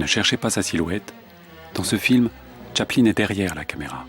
Ne cherchez pas sa silhouette. Dans ce film, Chaplin est derrière la caméra.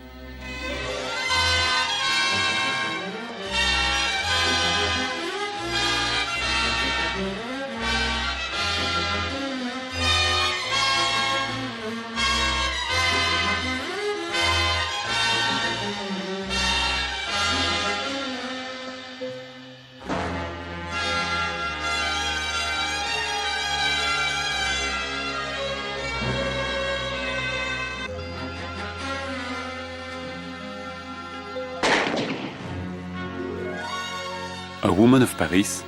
A Woman of Paris,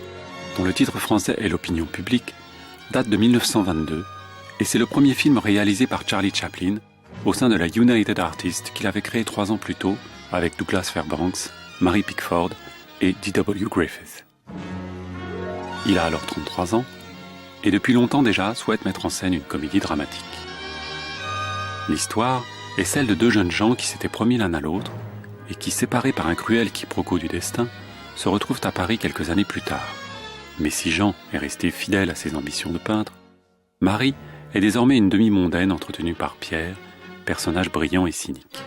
dont le titre français est L'opinion publique, date de 1922 et c'est le premier film réalisé par Charlie Chaplin au sein de la United Artists qu'il avait créé 3 ans plus tôt avec Douglas Fairbanks, Mary Pickford et D.W. Griffith. Il a alors 33 ans et depuis longtemps déjà souhaite mettre en scène une comédie dramatique. L'histoire est celle de 2 jeunes gens qui s'étaient promis l'un à l'autre et qui, séparés par un cruel quiproquo du destin, se retrouvent à Paris quelques années plus tard. Mais si Jean est resté fidèle à ses ambitions de peintre, Marie est désormais une demi-mondaine entretenue par Pierre, personnage brillant et cynique.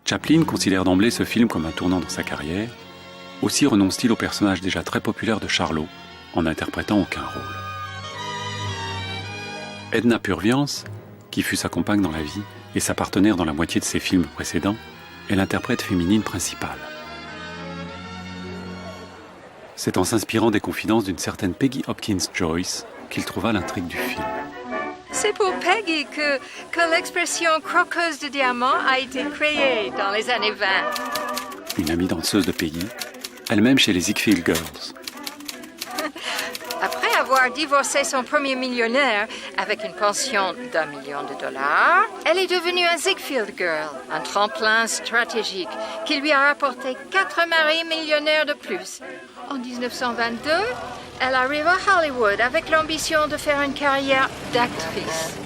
Chaplin considère d'emblée ce film comme un tournant dans sa carrière, aussi renonce-t-il au personnage déjà très populaire de Charlot, en n'interprétant aucun rôle. Edna Purviance, qui fut sa compagne dans la vie et sa partenaire dans la moitié de ses films précédents, est l'interprète féminine principale. C'est en s'inspirant des confidences d'une certaine Peggy Hopkins Joyce qu'il trouva l'intrigue du film. C'est pour Peggy que l'expression croqueuse de diamant a été créée dans les années 20. Une amie danseuse de Peggy, elle-même chez les Ziegfeld Girls. Après avoir divorcé son premier millionnaire avec une pension d'$1 million, elle est devenue un Ziegfeld Girl, un tremplin stratégique qui lui a rapporté 4 maris millionnaires de plus. En 1922, elle arrive à Hollywood avec l'ambition de faire une carrière d'actrice.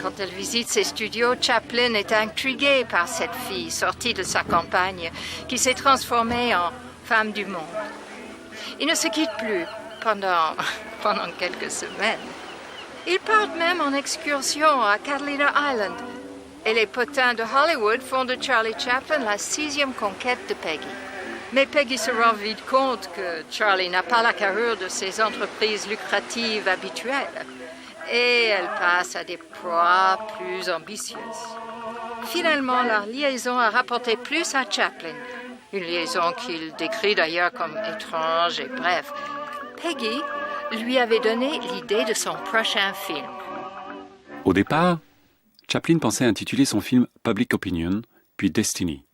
Quand elle visite ses studios, Chaplin est intrigué par cette fille sortie de sa campagne qui s'est transformée en femme du monde. Ils ne se quittent plus pendant quelques semaines. Ils partent même en excursion à Catalina Island. Et les potins de Hollywood font de Charlie Chaplin la 6e conquête de Peggy. Mais Peggy se rend vite compte que Charlie n'a pas la carrure de ses entreprises lucratives habituelles. Et elle passe à des proies plus ambitieuses. Finalement, leur liaison a rapporté plus à Chaplin. Une liaison qu'il décrit d'ailleurs comme étrange et bref. Peggy lui avait donné l'idée de son prochain film. Au départ, Chaplin pensait intituler son film Public Opinion, puis Destiny.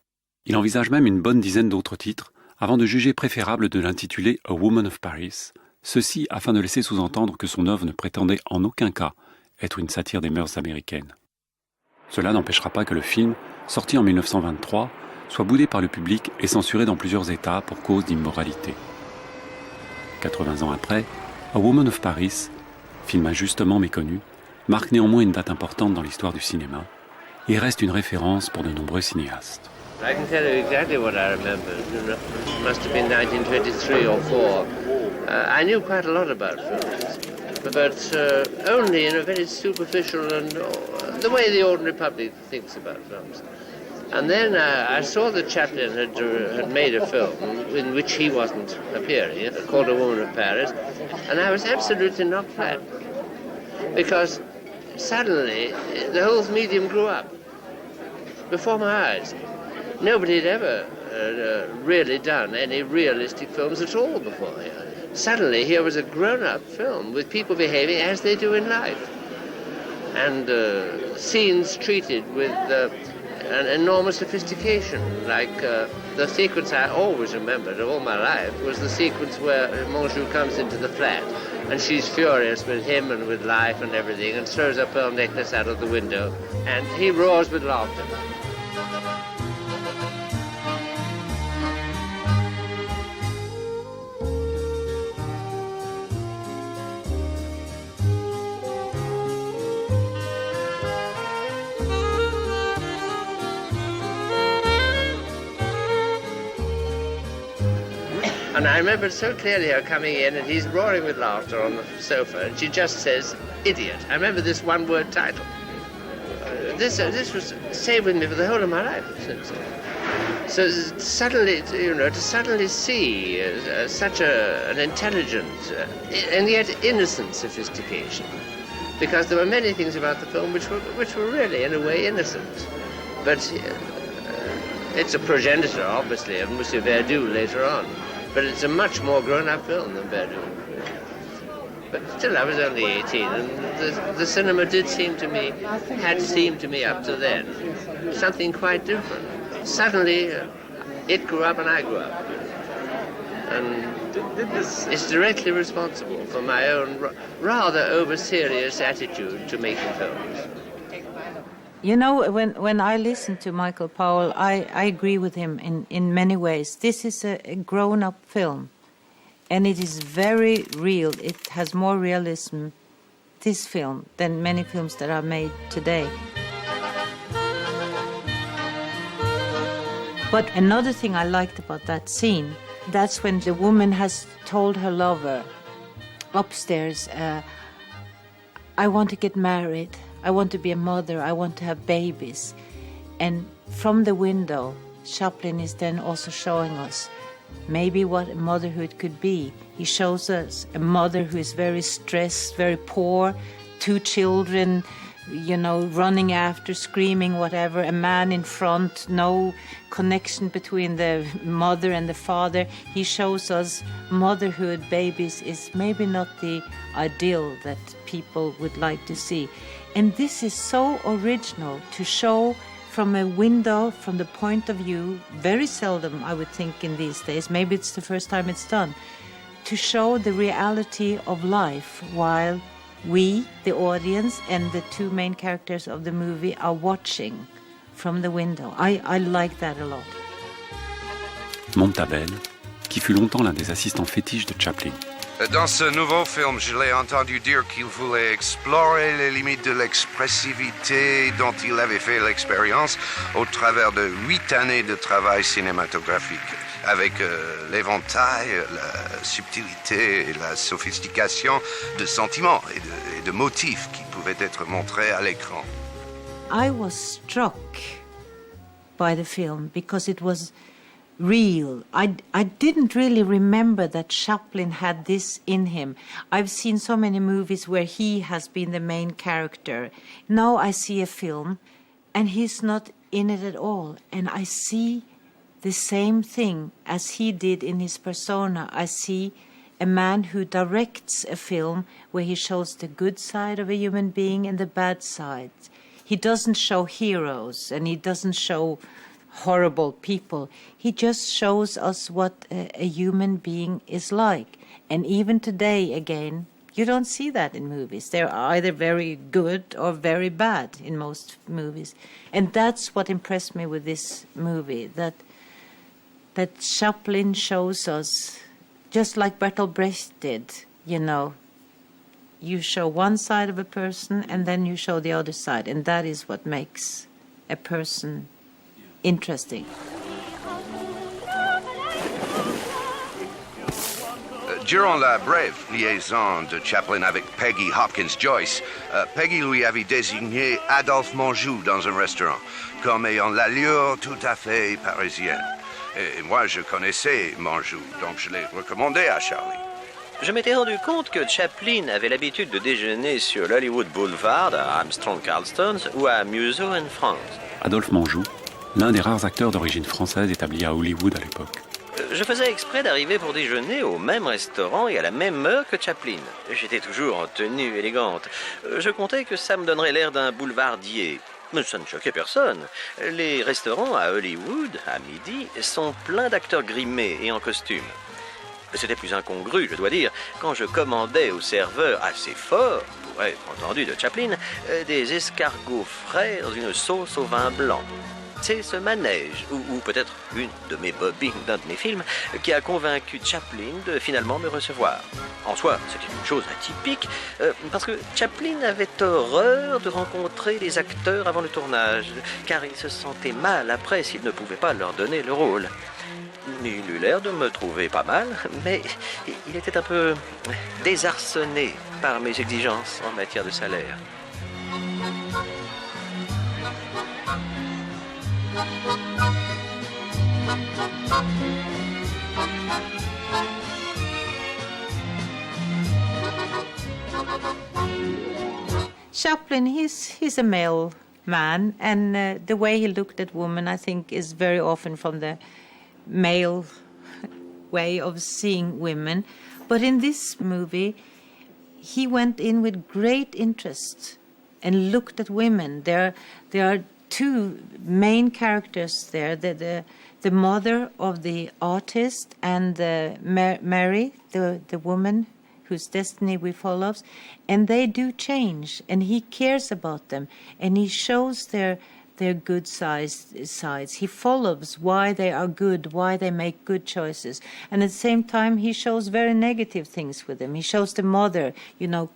Il envisage même une bonne dizaine d'autres titres, avant de juger préférable de l'intituler A Woman of Paris, ceci afin de laisser sous-entendre que son œuvre ne prétendait en aucun cas être une satire des mœurs américaines. Cela n'empêchera pas que le film, sorti en 1923, soit boudé par le public et censuré dans plusieurs États pour cause d'immoralité. 80 ans après, A Woman of Paris, film injustement méconnu, marque néanmoins une date importante dans l'histoire du cinéma et reste une référence pour de nombreux cinéastes. I can tell you exactly what I remember. It must have been 1923 or 4. I knew quite a lot about films, but only in a very superficial and the way the ordinary public thinks about films. And then I saw that Chaplin had made a film in which he wasn't appearing, called A Woman of Paris, and I was absolutely knocked flat. Because suddenly the whole medium grew up before my eyes. Nobody had ever really done any realistic films at all before. Suddenly here was a grown-up film with people behaving as they do in life. And scenes treated with an enormous sophistication, like the sequence I always remembered all my life was the sequence where Monjou comes into the flat and she's furious with him and with life and everything and throws her pearl necklace out of the window and he roars with laughter. And I remember so clearly her coming in and he's roaring with laughter on the sofa and she just says, "Idiot." I remember this one-word title. This was stayed with me for the whole of my life. So suddenly, to suddenly see such an intelligent and yet innocent sophistication, because there were many things about the film which were really, in a way, innocent. But it's a progenitor, obviously, of Monsieur Verdoux later on. But it's a much more grown-up film than Verdoux. But still, I was only 18, and the cinema had seemed to me up to then something quite different. Suddenly, it grew up and I grew up. And it's directly responsible for my own rather over-serious attitude to making films. You know, when I listen to Michael Powell, I agree with him in many ways. This is a grown-up film, and it is very real. It has more realism, this film, than many films that are made today. But another thing I liked about that scene, that's when the woman has told her lover upstairs, I want to get married, I want to be a mother, I want to have babies. And from the window, Chaplin is then also showing us maybe what motherhood could be. He shows us a mother who is very stressed, very poor, 2 children, running after, screaming, whatever, a man in front, no connection between the mother and the father. He shows us motherhood, babies, is maybe not the ideal that people would like to see. And this is so original to show from a window, from the point of view, very seldom, I would think, in these days, maybe it's the first time it's done, to show the reality of life while we, the audience, and the 2 main characters of the movie are watching from the window. I like that a lot. Montabel, qui fut longtemps l'un des assistants fétiches de Chaplin. Dans ce nouveau film, je l'ai entendu dire qu'il voulait explorer les limites de l'expressivité dont il avait fait l'expérience au travers de 8 années de travail cinématographique, avec l'éventail, la subtilité et la sophistication de sentiments et de motifs qui pouvaient être montrés à l'écran. I was struck by the film because it was real. I didn't really remember that Chaplin had this in him. I've seen so many movies where he has been the main character. Now I see a film and he's not in it at all, and I see the same thing as he did in his persona. I see a man who directs a film where he shows the good side of a human being and the bad side. He doesn't show heroes and he doesn't show horrible people. He just shows us what a human being is like. And even today, again, you don't see that in movies. They're either very good or very bad in most movies. And that's what impressed me with this movie, that Chaplin shows us, just like Bertolt Brecht did, you show one side of a person and then you show the other side, and that is what makes a person interesting. Durant la brève liaison de Chaplin avec Peggy Hopkins Joyce, Peggy lui avait désigné Adolphe Menjou dans un restaurant comme ayant l'allure tout à fait parisienne. Et moi, je connaissais Menjou, donc je l'ai recommandé à Charlie. Je m'étais rendu compte que Chaplin avait l'habitude de déjeuner sur l'Hollywood Boulevard à Armstrong Carlston's ou à Museau en France. Adolphe Menjou, l'un des rares acteurs d'origine française établis à Hollywood à l'époque. Je faisais exprès d'arriver pour déjeuner au même restaurant et à la même heure que Chaplin. J'étais toujours en tenue élégante. Je comptais que ça me donnerait l'air d'un boulevardier. Mais ça ne choquait personne. Les restaurants à Hollywood, à midi, sont pleins d'acteurs grimés et en costume. C'était plus incongru, je dois dire, quand je commandais au serveur assez fort, pour être entendu de Chaplin, des escargots frais dans une sauce au vin blanc. C'est ce manège, ou peut-être une de mes bobines d'un de mes films, qui a convaincu Chaplin de finalement me recevoir. En soi, c'était une chose atypique, parce que Chaplin avait horreur de rencontrer les acteurs avant le tournage, car il se sentait mal après s'il ne pouvait pas leur donner le rôle. Il eut l'air de me trouver pas mal, mais il était un peu désarçonné par mes exigences en matière de salaire. Chaplin, he's a male man, and the way he looked at women, I think, is very often from the male way of seeing women. But in this movie, he went in with great interest and looked at women. There are two main characters there, the mother of the artist and Mary, the woman whose destiny we follow, and they do change, and he cares about them, and he shows their good sides. He follows why they are good, why they make good choices, and at the same time he shows very negative things with them. He shows the mother,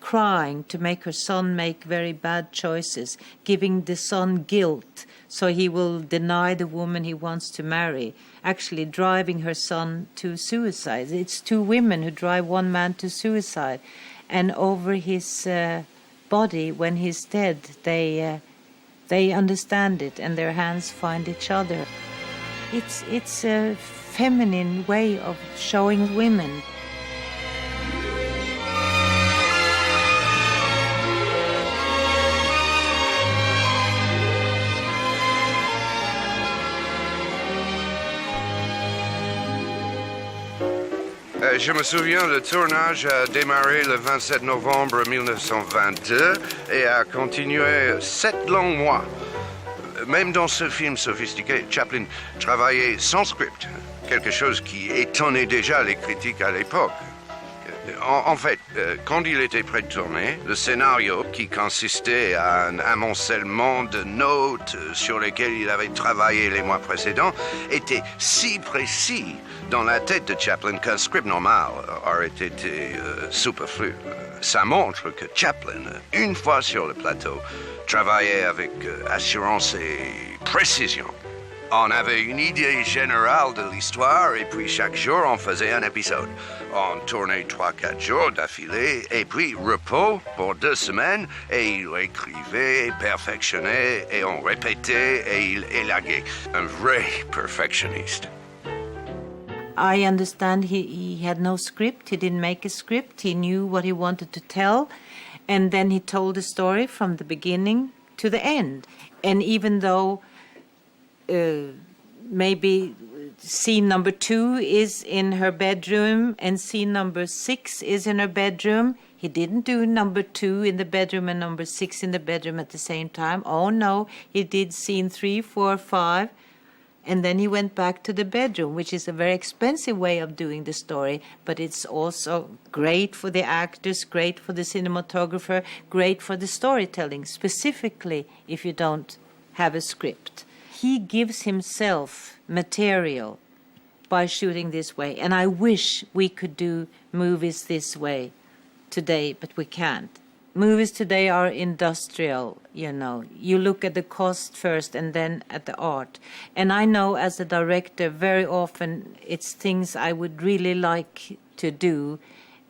crying to make her son make very bad choices, giving the son guilt so he will deny the woman he wants to marry, actually driving her son to suicide. It's two women who drive one man to suicide, and over his body, when he's dead, they understand it, and their hands find each other. It's a feminine way of showing women. Je me souviens, le tournage a démarré le 27 novembre 1922 et a continué 7 longs mois. Même dans ce film sophistiqué, Chaplin travaillait sans script, quelque chose qui étonnait déjà les critiques à l'époque. En fait, quand il était prêt de tourner, le scénario, qui consistait à un amoncellement de notes sur lesquelles il avait travaillé les mois précédents, était si précis dans la tête de Chaplin qu'un script normal aurait été superflu. Ça montre que Chaplin, une fois sur le plateau, travaillait avec assurance et précision. On avait une idée générale de l'histoire et puis chaque jour on faisait un épisode. On tournait 3-4 jours d'affilée et puis repos pour 2 semaines et il écrivait, perfectionnait et on répétait et il élaguait. Un vrai perfectionniste. I understand he had no script. He didn't make a script. He knew what he wanted to tell, and then he told the story from the beginning to the end. And even though maybe scene number 2 is in her bedroom and scene number 6 is in her bedroom, he didn't do number 2 in the bedroom and number 6 in the bedroom at the same time. Oh no, he did scene 3, 4, 5, and then he went back to the bedroom, which is a very expensive way of doing the story, but it's also great for the actors, great for the cinematographer, great for the storytelling, specifically if you don't have a script. He gives himself material by shooting this way, and I wish we could do movies this way today, but we can't. Movies today are industrial, You look at the cost first and then at the art. And I know as a director, very often it's things I would really like to do,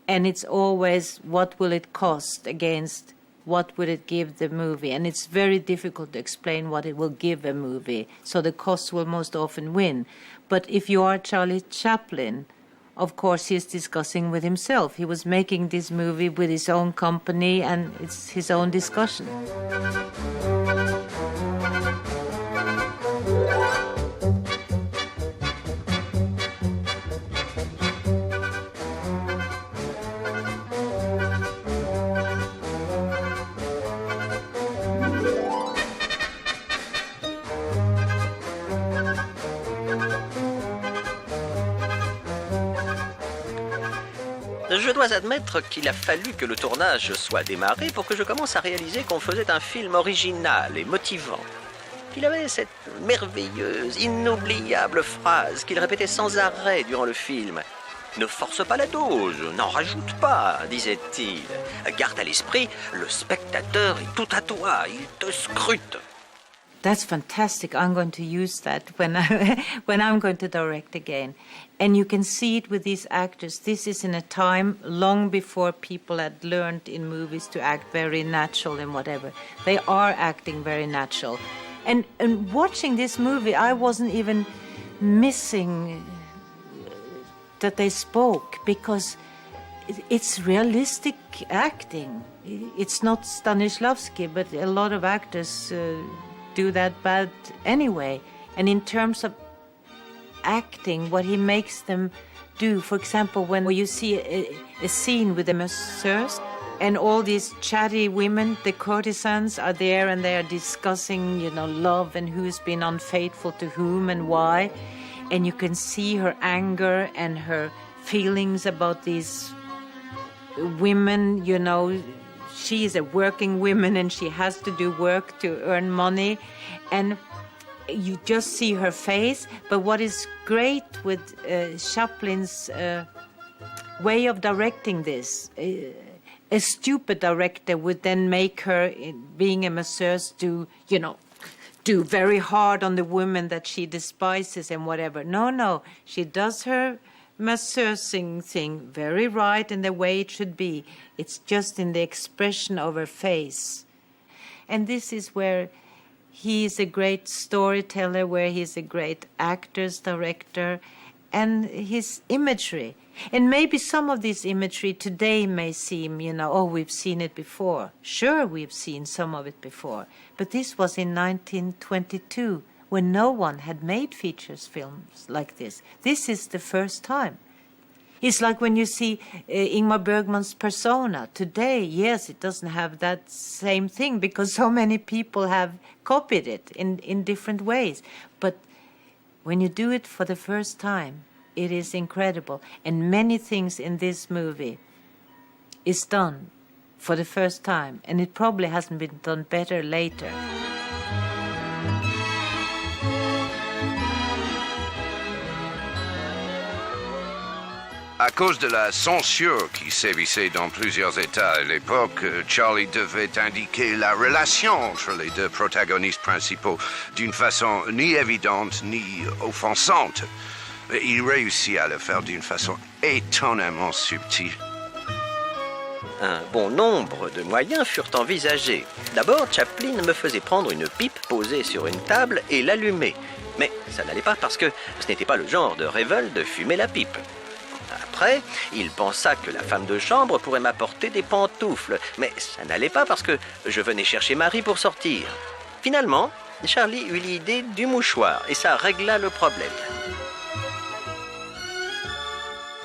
and it's always what will it cost against what would it give the movie. And it's very difficult to explain what it will give a movie, so the cost will most often win. But if you are Charlie Chaplin, of course, he's discussing with himself. He was making this movie with his own company, and it's his own discussion. Je dois admettre qu'il a fallu que le tournage soit démarré pour que je commence à réaliser qu'on faisait un film original et motivant. Il avait cette merveilleuse, inoubliable phrase qu'il répétait sans arrêt durant le film. « Ne force pas la dose, n'en rajoute pas », disait-il. « Garde à l'esprit, le spectateur est tout à toi, il te scrute. » That's fantastic. I'm going to use that when I'm going to direct again. And you can see it with these actors. This is in a time long before people had learned in movies to act very natural and whatever. They are acting very natural. And watching this movie, I wasn't even missing that they spoke, because it's realistic acting. It's not Stanislavski, but a lot of actors do that bad anyway. And in terms of acting, what he makes them do, for example, when you see a scene with the masseurs and all these chatty women, the courtesans, are there and they are discussing, love and who's been unfaithful to whom and why. And you can see her anger and her feelings about these women, she is a working woman and she has to do work to earn money. And you just see her face. But what is great with Chaplin's way of directing this, a stupid director would then make her, being a masseuse, do very hard on the woman that she despises and whatever. No, she does her masseusing thing very right in the way it should be. It's just in the expression of her face. And this is where he is a great storyteller, where he's a great actor's director, and his imagery. And maybe some of this imagery today may seem, we've seen it before. Sure, we've seen some of it before. But this was in 1922, when no one had made features films like this. This is the first time. It's like when you see Ingmar Bergman's Persona. Today, yes, it doesn't have that same thing because so many people have copied it in different ways. But when you do it for the first time, it is incredible. And many things in this movie is done for the first time. And it probably hasn't been done better later. À cause de la censure qui sévissait dans plusieurs États à l'époque, Charlie devait indiquer la relation entre les deux protagonistes principaux d'une façon ni évidente ni offensante. Il réussit à le faire d'une façon étonnamment subtile. Un bon nombre de moyens furent envisagés. D'abord, Chaplin me faisait prendre une pipe posée sur une table et l'allumer. Mais ça n'allait pas parce que ce n'était pas le genre de Revel de fumer la pipe. Après, il pensa que la femme de chambre pourrait m'apporter des pantoufles, mais ça n'allait pas parce que je venais chercher Marie pour sortir. Finalement, Charlie eut l'idée du mouchoir et ça régla le problème.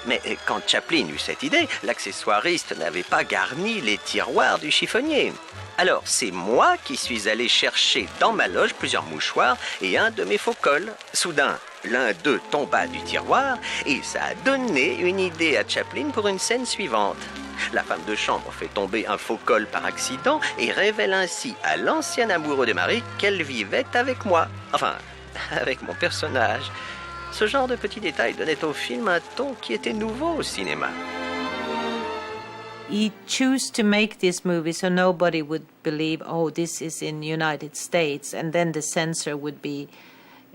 Mais quand Chaplin eut cette idée, l'accessoiriste n'avait pas garni les tiroirs du chiffonnier. Alors, c'est moi qui suis allé chercher dans ma loge plusieurs mouchoirs et un de mes faux cols. Soudain, l'un d'eux tomba du tiroir et ça a donné une idée à Chaplin pour une scène suivante. La femme de chambre fait tomber un faux col par accident et révèle ainsi à l'ancien amoureux de Marie qu'elle vivait avec moi. Enfin, avec mon personnage. Ce genre de petits détails donnait au film un ton qui était nouveau au cinéma. He chose to make this movie so nobody would believe, oh, this is in the United States, and then the censor would be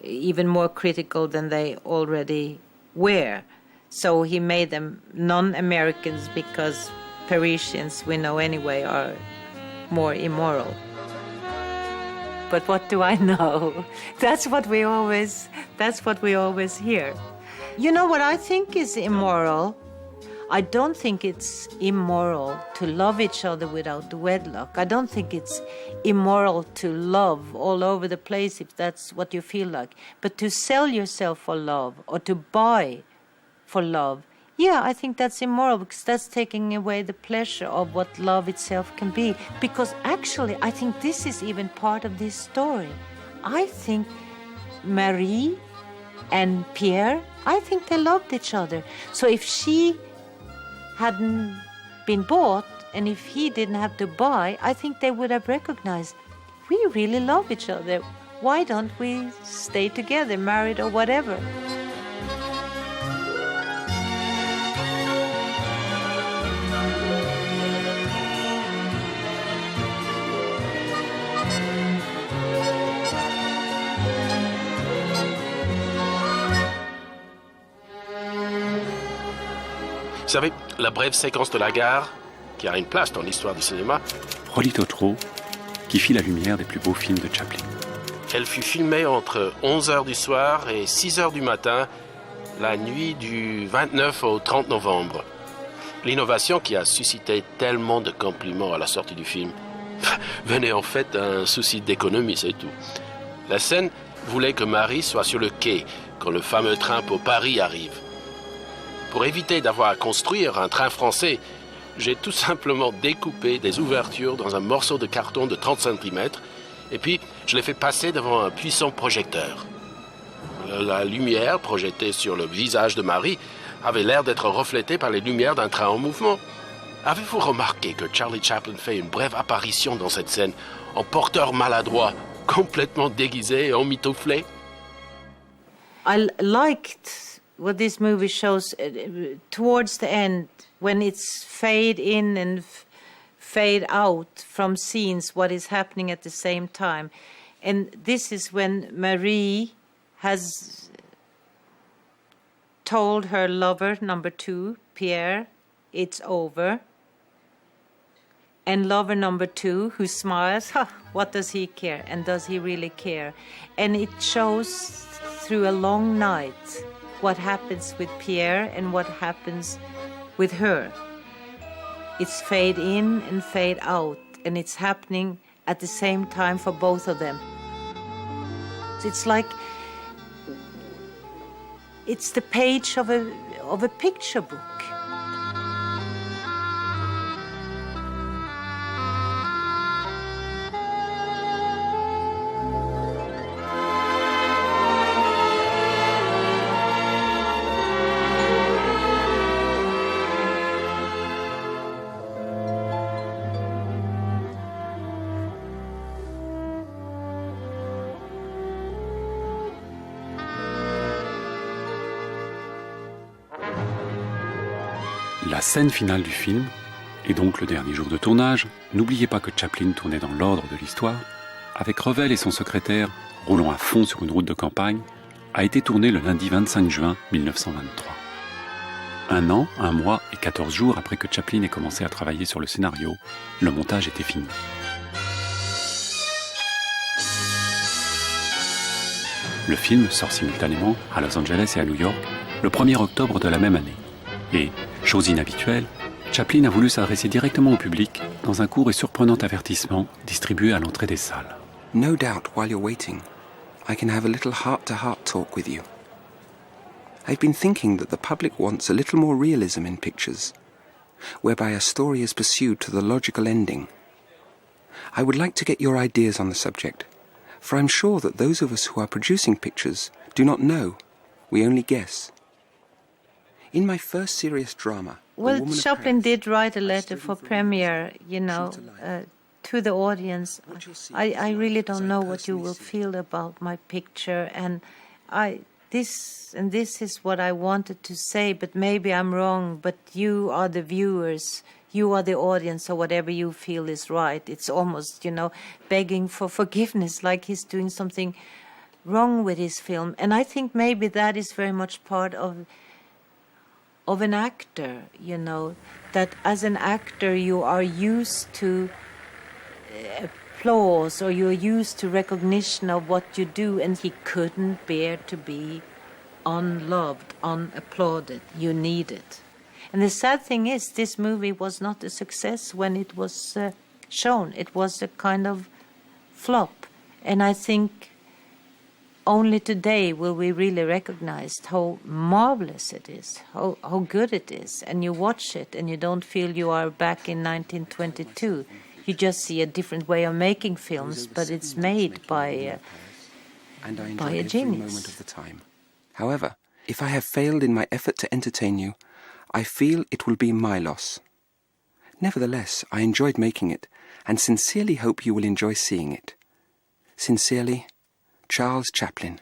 even more critical than they already were. So he made them non-Americans because Parisians, we know anyway, are more immoral. But what do I know? That's what we always hear. You know what I think is immoral? I don't think it's immoral to love each other without wedlock. I don't think it's immoral to love all over the place if that's what you feel like. But to sell yourself for love or to buy for love, yeah, I think that's immoral because that's taking away the pleasure of what love itself can be. Because actually, I think this is even part of this story. I think Marie and Pierre, I think they loved each other. So if she hadn't been bought and if he didn't have to buy, I think they would have recognized, we really love each other. Why don't we stay together, married or whatever? Vous savez, la brève séquence de la gare, qui a une place dans l'histoire du cinéma, Rolly Totro, qui fit la lumière des plus beaux films de Chaplin. elle fut filmée entre 11h du soir et 6h du matin, la nuit du 29 au 30 novembre. L'innovation qui a suscité tellement de compliments à la sortie du film venait en fait d'un souci d'économie, c'est tout. La scène voulait que Marie soit sur le quai quand le fameux train pour Paris arrive. Pour éviter d'avoir à construire un train français, j'ai tout simplement découpé des ouvertures dans un morceau de carton de 30 cm et puis je l'ai fait passer devant un puissant projecteur. La lumière projetée sur le visage de Marie avait l'air d'être reflétée par les lumières d'un train en mouvement. Avez-vous remarqué que Charlie Chaplin fait une brève apparition dans cette scène en porteur maladroit, complètement déguisé et emmitouflé? I liked what this movie shows towards the end, when it's fade in and fade out from scenes, what is happening at the same time. And this is when Marie has told her lover, number 2, Pierre, it's over. And lover number 2, who smiles, what does he care? And does he really care? And it shows through a long night what happens with Pierre and what happens with her. It's fade in and fade out, and it's happening at the same time for both of them. It's like it's the page of a picture book. La scène finale du film, et donc le dernier jour de tournage, n'oubliez pas que Chaplin tournait dans l'ordre de l'histoire, avec Revel et son secrétaire roulant à fond sur une route de campagne, a été tourné le lundi 25 juin 1923. 1 an, 1 mois et 14 jours après que Chaplin ait commencé à travailler sur le scénario, le montage était fini. Le film sort simultanément à Los Angeles et à New York le 1er octobre de la même année. Et, chose inhabituelle, Chaplin a voulu s'adresser directement au public dans un court et surprenant avertissement distribué à l'entrée des salles. No doubt while you're waiting, I can have a little heart-to-heart talk with you. I've been thinking that the public wants a little more realism in pictures, whereby a story is pursued to the logical ending. I would like to get your ideas on the subject, for I'm sure that those of us who are producing pictures do not know, we only guess. In my first serious drama, well, Chaplin did write a letter for premiere, to the audience. I really don't know what you will feel about my picture, and this is what I wanted to say, but maybe I'm wrong. But you are the viewers, you are the audience, so whatever you feel is right. It's almost, begging for forgiveness, like he's doing something wrong with his film, and I think maybe that is very much part of an actor, that as an actor you are used to applause or you're used to recognition of what you do, and he couldn't bear to be unloved, unapplauded. You need it. And the sad thing is, this movie was not a success when it was shown. It was a kind of flop. And I think only today will we really recognize how marvelous it is, how good it is. And you watch it and you don't feel you are back in 1922. You just see a different way of making films, but it's made by a genius. However, if I have failed in my effort to entertain you, I feel it will be my loss. Nevertheless, I enjoyed making it, and sincerely hope you will enjoy seeing it. Sincerely, Charles Chaplin.